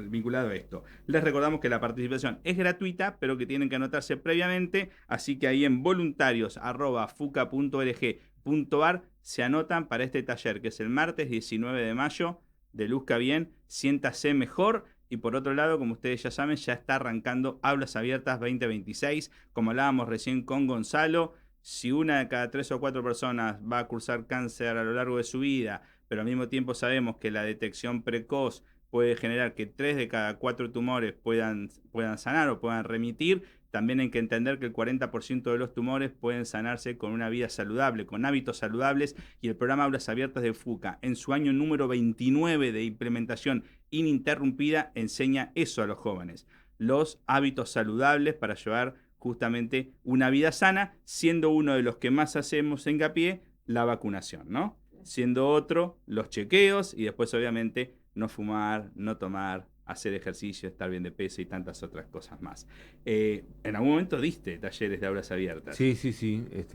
vinculado a esto. Les recordamos que la participación es gratuita, pero que tienen que anotarse previamente, así que ahí en voluntarios@fuca.org.ar se anotan para este taller, que es el martes 19 de mayo, de Luzca Bien, siéntase mejor. Y por otro lado, como ustedes ya saben, ya está arrancando Aulas Abiertas 2026, como hablábamos recién con Gonzalo. Si una de cada 3 o 4 personas va a cursar cáncer a lo largo de su vida, pero al mismo tiempo sabemos que la detección precoz puede generar que 3 de cada 4 tumores puedan sanar o puedan remitir, también hay que entender que el 40% de los tumores pueden sanarse con una vida saludable, con hábitos saludables, y el programa Aulas Abiertas de FUCA, en su año número 29 de implementación ininterrumpida, enseña eso a los jóvenes, los hábitos saludables para llevar justamente una vida sana, siendo uno de los que más hacemos hincapié la vacunación, ¿no? Siendo otro los chequeos, y después obviamente no fumar, no tomar, hacer ejercicio, estar bien de peso y tantas otras cosas más. ¿En algún momento diste talleres de aulas abiertas? Sí.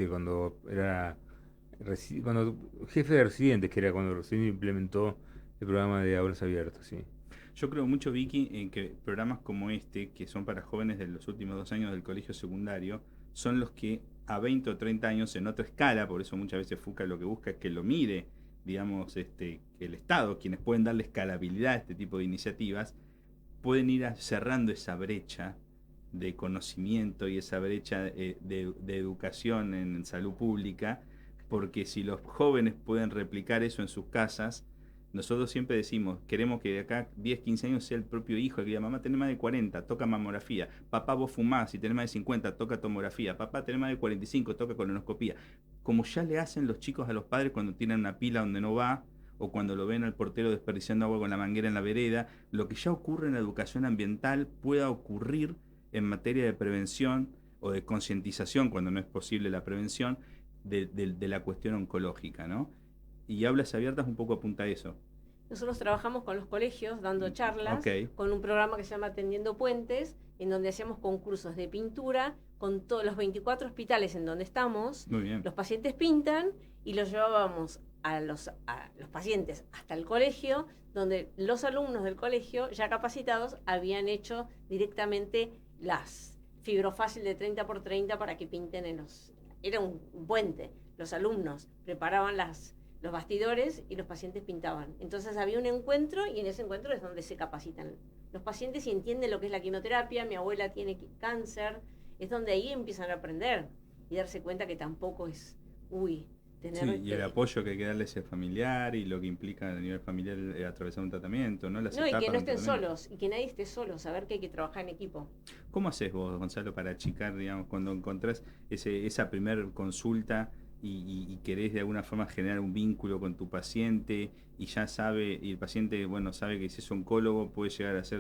Cuando jefe de residentes, que era cuando recién implementó el programa de aulas abiertas, sí. Yo creo mucho, Vicky, en que programas como este, que son para jóvenes de los últimos 2 años del colegio secundario, son los que a 20 o 30 años en otra escala, por eso muchas veces FUCA lo que busca es que lo mire, digamos, que el Estado, quienes pueden darle escalabilidad a este tipo de iniciativas, pueden ir cerrando esa brecha de conocimiento y esa brecha de educación en salud pública, porque si los jóvenes pueden replicar eso en sus casas, nosotros siempre decimos, queremos que de acá 10, 15 años sea el propio hijo el que diga: mamá, tenés más de 40, toca mamografía; papá, vos fumás, si tenés más de 50, toca tomografía; papá, tenés más de 45, toca colonoscopía. Como ya le hacen los chicos a los padres cuando tienen una pila donde no va, o cuando lo ven al portero desperdiciando agua con la manguera en la vereda, lo que ya ocurre en la educación ambiental pueda ocurrir en materia de prevención o de concientización, cuando no es posible la prevención, de la cuestión oncológica, ¿no? Y Aulas Abiertas un poco apunta a eso. Nosotros trabajamos con los colegios dando charlas, con un programa que se llama Tendiendo Puentes, en donde hacíamos concursos de pintura con todos los 24 hospitales en donde estamos. Muy bien. Los pacientes pintan y los llevábamos a los pacientes hasta el colegio, donde los alumnos del colegio ya capacitados habían hecho directamente las fibrofácil de 30x30 para que pinten era un puente. Los alumnos preparaban los bastidores y los pacientes pintaban. Entonces había un encuentro, y en ese encuentro es donde se capacitan los pacientes y entienden lo que es la quimioterapia. Mi abuela tiene cáncer, es donde ahí empiezan a aprender y darse cuenta que tampoco es tener... Sí, y el apoyo que hay que darle a ese familiar, y lo que implica a nivel familiar atravesar un tratamiento, ¿no? Y que no estén solos, y que nadie esté solo, saber que hay que trabajar en equipo. ¿Cómo haces vos, Gonzalo, para achicar, digamos, cuando encontrás esa primer consulta y querés de alguna forma generar un vínculo con tu paciente, y ya sabe, y el paciente, sabe que si es oncólogo puede llegar a ser,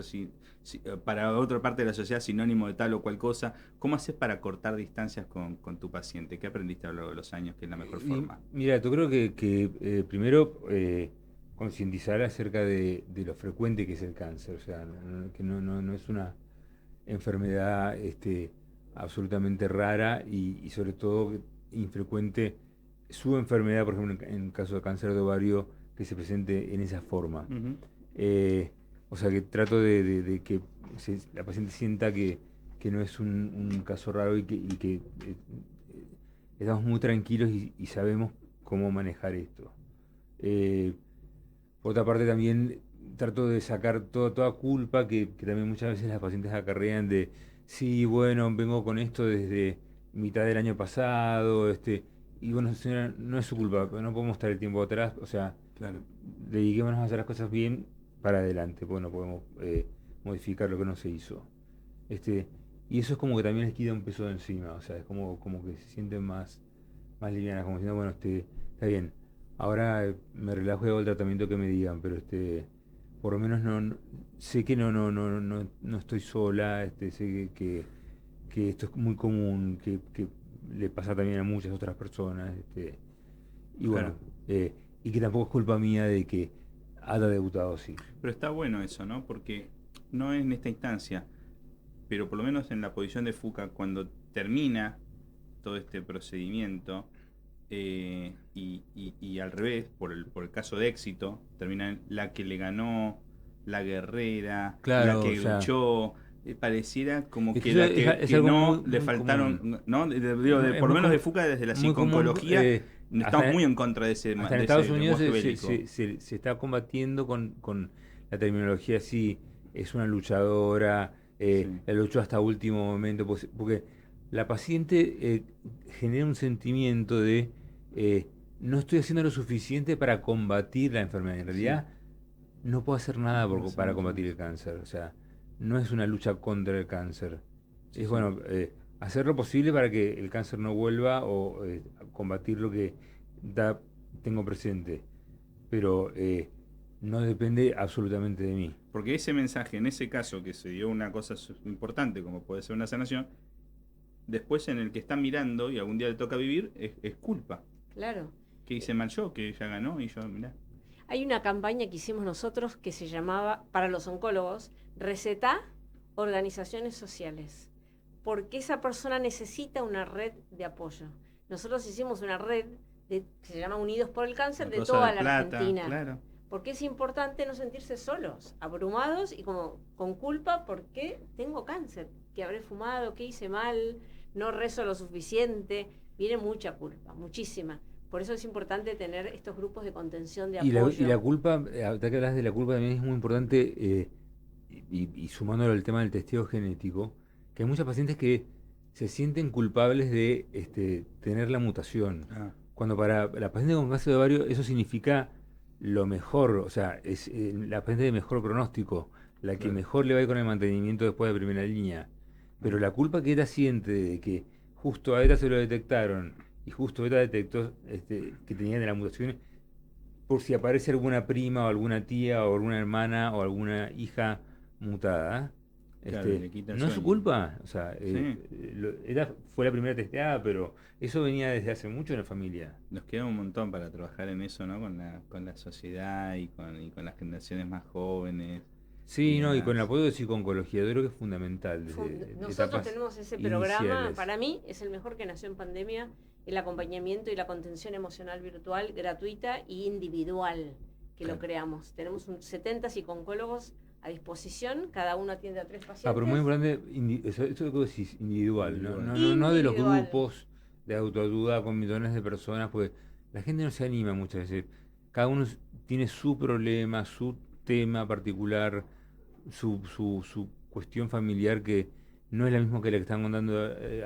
para otra parte de la sociedad, sinónimo de tal o cual cosa? ¿Cómo haces para cortar distancias con tu paciente? ¿Qué aprendiste a lo largo de los años que es la mejor forma? Mira, yo creo que primero concientizar acerca de lo frecuente que es el cáncer, o sea, que no es una enfermedad absolutamente rara, y sobre todo infrecuente su enfermedad, por ejemplo, en caso de cáncer de ovario, que se presente en esa forma. Uh-huh. O sea, que trato de que la paciente sienta que no es un caso raro, y que estamos muy tranquilos y sabemos cómo manejar esto. Por otra parte, también trato de sacar toda culpa que también muchas veces las pacientes acarrean de: sí, bueno, vengo con esto desde mitad del año pasado, y bueno, señora, no es su culpa, no podemos estar el tiempo atrás, o sea, claro, dediquémonos a hacer las cosas bien para adelante, porque no podemos modificar lo que no se hizo. Y eso es como que también les quita un peso de encima, o sea, es como que se sienten más livianas, como diciendo: bueno, está bien, ahora me relajo y hago el tratamiento que me digan, pero por lo menos sé que no estoy sola, sé que esto es muy común, que le pasa también a muchas otras personas. Y bueno, Claro. y que tampoco es culpa mía de que haya debutado así. Pero está bueno eso, ¿no? Porque no es en esta instancia, pero por lo menos en la posición de Fuca, cuando termina todo este procedimiento, y al revés, por el caso de éxito, termina la que le ganó, la guerrera, la Claro, que o sea, luchó, pareciera como es que que eso la que, es que algo no muy, le muy faltaron, común. ¿no? Digo, Es por lo muy, menos de Fuca desde la muy común. psiconcología, estamos Hasta, muy en contra hasta en de Estados ese Unidos lenguaje bélico. se está combatiendo con la terminología así, es una luchadora, Sí, la luchó hasta último momento, porque la paciente genera un sentimiento de no estoy haciendo lo suficiente para combatir la enfermedad. En sí. realidad no puedo hacer nada No sé, para no sé. combatir el cáncer, o sea, no es una lucha contra el cáncer. Sí, Es sí. bueno, hacer lo posible para que el cáncer no vuelva o combatir lo que da, tengo presente, pero no depende absolutamente de mí. Porque ese mensaje, en ese caso que se dio una cosa importante como puede ser una sanación, después en el que está mirando y algún día le toca vivir, es culpa. Claro. Que hice mal yo, que ella ganó y yo, mirá. Hay una campaña que hicimos nosotros que se llamaba, para los oncólogos, Recetá Organizaciones Sociales, porque esa persona necesita una red de apoyo. Nosotros hicimos una red que se llama Unidos por el Cáncer de Rosa toda de la Plata, Argentina, claro. porque es importante no sentirse solos, abrumados y como con culpa porque tengo cáncer, que habré fumado, que hice mal, no rezo lo suficiente, viene mucha culpa, muchísima. Por eso es importante tener estos grupos de contención, de apoyo. Y la culpa, ahorita que hablas de la culpa también es muy importante, y sumándolo al tema del testeo genético, que hay muchos pacientes que se sienten culpables de tener la mutación. Ah, Cuando para la paciente con cáncer de ovario eso significa lo mejor, o sea, es la paciente de mejor pronóstico, la que claro. mejor le va a ir con el mantenimiento después de primera línea. Pero la culpa que ella siente de que justo a ella se lo detectaron y justo ella detectó que tenía de la mutación, por si aparece alguna prima o alguna tía o alguna hermana o alguna hija mutada, Claro, le quita el no es su sueño. culpa. O sea, Sí, ella fue la primera testeada, pero eso venía desde hace mucho en la familia. nos queda un montón para trabajar en eso, ¿no? Con la sociedad y con las generaciones más jóvenes y Sí, no, y con el demás. apoyo de psicooncología, yo creo que es fundamental desde Nosotros etapas tenemos ese programa, iniciales. para mí es el mejor que nació en pandemia, el acompañamiento y la contención emocional virtual gratuita e individual que lo Claro. creamos. Tenemos 70 psicooncólogos a disposición, cada uno atiende a 3 pacientes. Ah, pero muy importante, eso que decís, individual, Individual. no de los Individual. grupos de autoayuda con millones de personas, porque la gente no se anima muchas veces. Cada uno tiene su problema, su tema particular, su cuestión familiar que no es la misma que la que están contando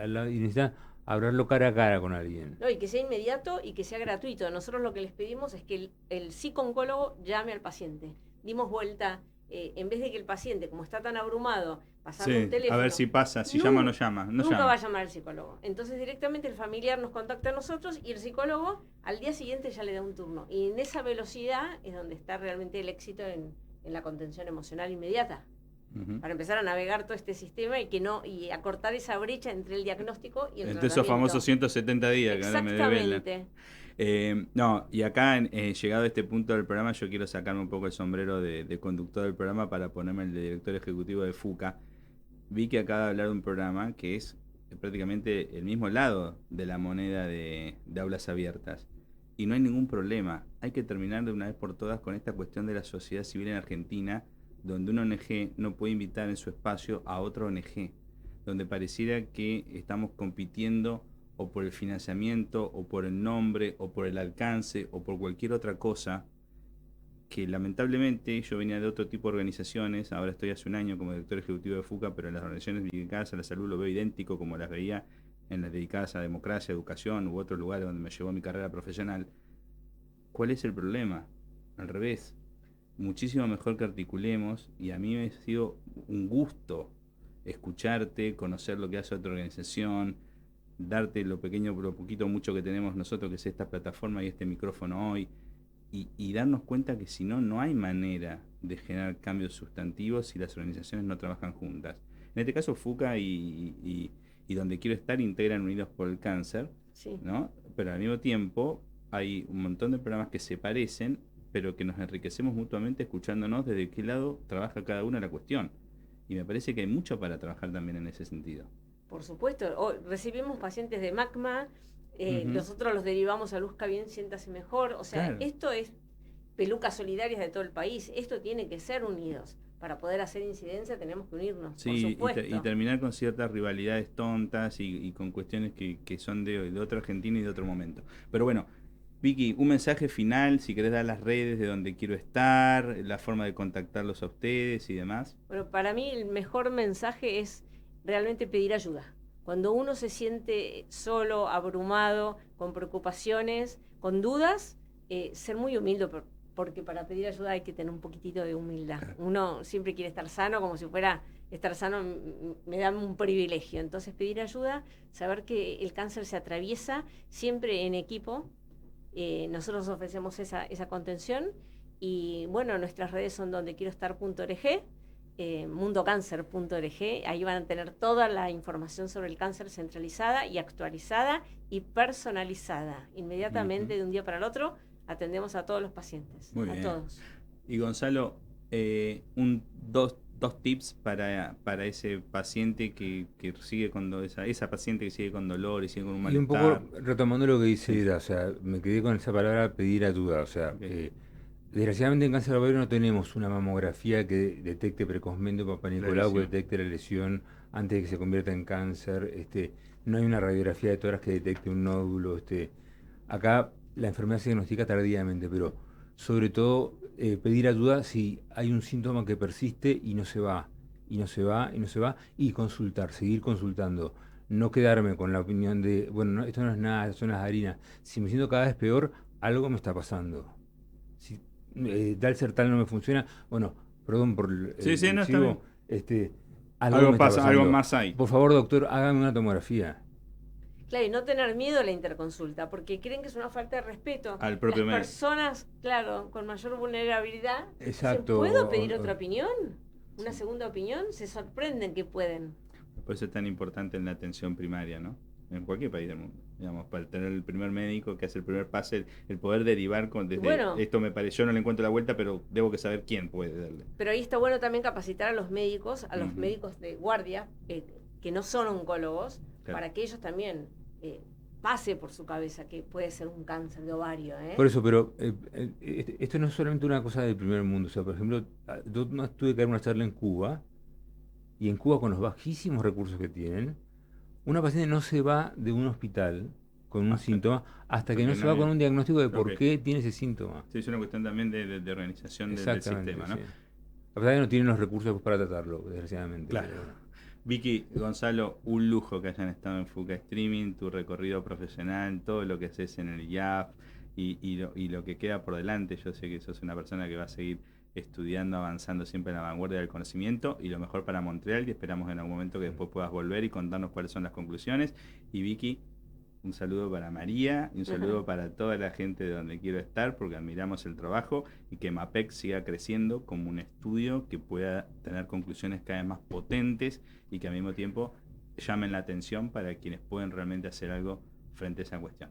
al lado, y necesitan hablarlo cara a cara con alguien. No, y que sea inmediato y que sea gratuito. Nosotros lo que les pedimos es que el psicooncólogo llame al paciente. Dimos vuelta, en vez de que el paciente, como está tan abrumado, pasarle un Sí, teléfono. a ver si pasa, si llama o no llama. No Nunca llama. va a llamar al psicólogo. Entonces directamente el familiar nos contacta a nosotros y el psicólogo al día siguiente ya le da un turno. Y en esa velocidad es donde está realmente el éxito en la contención emocional inmediata. Ujú. Para empezar a navegar todo este sistema y acortar esa brecha entre el diagnóstico y el Entre esos tratamiento. famosos 170 días que ahora me develan. Exactamente. No, y acá, llegado a este punto del programa, yo quiero sacarme un poco el sombrero de conductor del programa para ponerme el de director ejecutivo de FUCA. Vi que acaba de hablar de un programa que es prácticamente el mismo lado de la moneda de aulas abiertas. Y no hay ningún problema. Hay que terminar de una vez por todas con esta cuestión de la sociedad civil en Argentina, donde una ONG no puede invitar en su espacio a otra ONG, donde pareciera que estamos compitiendo o por el financiamiento, o por el nombre, o por el alcance, o por cualquier otra cosa, que lamentablemente yo venía de otro tipo de organizaciones, ahora estoy hace un año como director ejecutivo de FUCA, pero en las organizaciones dedicadas a la salud lo veo idéntico como las veía en las dedicadas a democracia, educación u otros lugares donde me llevó mi carrera profesional. ¿Cuál es el problema? Al revés, muchísimo mejor que articulemos, y a mí me ha sido un gusto escucharte, conocer lo que hace otra organización, darte lo pequeño, lo poquito, mucho que tenemos nosotros, que es esta plataforma y este micrófono hoy, y darnos cuenta que si no, no hay manera de generar cambios sustantivos si las organizaciones no trabajan juntas. En este caso, FUCA y y Donde Quiero Estar integran Unidos por el Cáncer, Sí. ¿no? Pero al mismo tiempo hay un montón de programas que se parecen, pero que nos enriquecemos mutuamente escuchándonos desde qué lado trabaja cada una la cuestión. Y me parece que hay mucho para trabajar también en ese sentido. Por supuesto, recibimos pacientes de MACMA, Ujú. nosotros los derivamos a Luzca Bien, Siéntase Mejor, o sea, Claro. esto es pelucas solidarias de todo el país, esto tiene que ser unidos. Para poder hacer incidencia tenemos que unirnos, por Sí, supuesto. y terminar con ciertas rivalidades tontas y con cuestiones que son de otro argentino y de otro momento. Pero bueno, Vicky, un mensaje final, si querés dar las redes de Donde Quiero Estar, la forma de contactarlos a ustedes y demás. Bueno, para mí el mejor mensaje es realmente pedir ayuda. Cuando uno se siente solo, abrumado, con preocupaciones, con dudas, ser muy humilde, porque para pedir ayuda hay que tener un poquitito de humildad. Claro. Uno siempre quiere estar sano, como si fuera estar sano me da un privilegio. Entonces pedir ayuda, saber que el cáncer se atraviesa siempre en equipo. Nosotros ofrecemos esa contención y bueno, nuestras redes son dondequieroestar.org, mundocáncer.org. Ahí van a tener toda la información sobre el cáncer centralizada y actualizada y personalizada. Inmediatamente, de un día para el otro, atendemos a todos los pacientes. Muy a bien. todos. Y Gonzalo, dos tips para ese paciente que sigue con esa paciente que sigue con dolor y sigue con un Y un malestar. poco retomando lo que dice Sí. Ida, o sea, me quedé con esa palabra pedir ayuda. O sea, Ok. desgraciadamente en cáncer de ovario no tenemos una mamografía que detecte precozmente Papá Nicolau, que lesión. detecte la lesión antes de que se convierta en cáncer. No hay una radiografía de tórax que detecte un nódulo. Acá la enfermedad se diagnostica tardíamente, pero sobre todo pedir ayuda si hay un síntoma que persiste y no se va, y no se va, y no se va, y consultar, seguir consultando. No quedarme con la opinión de, bueno, esto no es nada, esto son las harinas. Si me siento cada vez peor, algo me está pasando. Si tal Sertal no me funciona, bueno, perdón por el Sí, no, está bien. algo Algo me está pasa, pasando. algo más hay. Por favor, doctor, hágame una tomografía. Claro, y no tener miedo a la interconsulta, porque creen que es una falta de respeto. Al propio Las médico. personas, claro, con mayor vulnerabilidad, dicen, Exacto. ¿puedo pedir otra opinión? ¿Una segunda opinión? Se sorprenden que pueden. Por eso es tan importante en la atención primaria, ¿no? En cualquier país del mundo. Digamos, para tener el primer médico que hace el primer pase, el poder derivar desde Bueno. esto me pareció, no le encuentro la vuelta, pero debo que saber quién puede darle. Pero ahí está bueno también capacitar a los médicos, Ujú. médicos de guardia, que no son oncólogos, Claro. para que ellos también pase por su cabeza que puede ser un cáncer de ovario. Por eso, pero esto no es solamente una cosa del primer mundo. O sea, por ejemplo, yo tuve que dar una charla en Cuba, y en Cuba, con los bajísimos recursos que tienen, una paciente no se va de un hospital con un síntoma hasta que no se va con un diagnóstico de por qué tiene ese síntoma. Sí, es una cuestión también de organización del sistema, ¿no? Sí. A pesar de que no tienen los recursos para tratarlo, desgraciadamente. Claro. Pero bueno. Vicky, Gonzalo, un lujo que hayan estado en Fuca Streaming, tu recorrido profesional, todo lo que haces en el IAF y lo que queda por delante. Yo sé que sos una persona que va a seguir estudiando, avanzando siempre en la vanguardia del conocimiento, y lo mejor para Montreal, y esperamos en algún momento que después puedas volver y contarnos cuáles son las conclusiones. Y Vicky, un saludo para María y un saludo para toda la gente de Donde Quiero Estar, porque admiramos el trabajo y que MAPEC siga creciendo como un estudio que pueda tener conclusiones cada vez más potentes y que al mismo tiempo llamen la atención para quienes pueden realmente hacer algo frente a esa cuestión.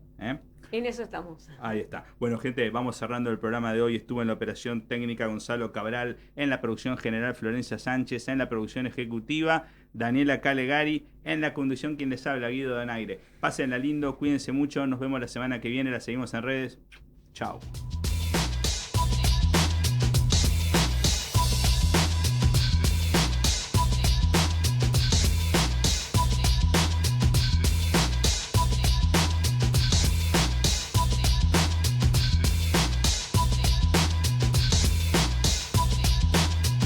En eso estamos. Ahí está. Bueno, gente, vamos cerrando el programa de hoy. Estuvo en la operación técnica Gonzalo Cabral, en la producción general Florencia Sánchez, en la producción ejecutiva Daniela Calegari, en la conducción quien les habla, Guido Donaire. Pásenla lindo, cuídense mucho, nos vemos la semana que viene, la seguimos en redes. Chao.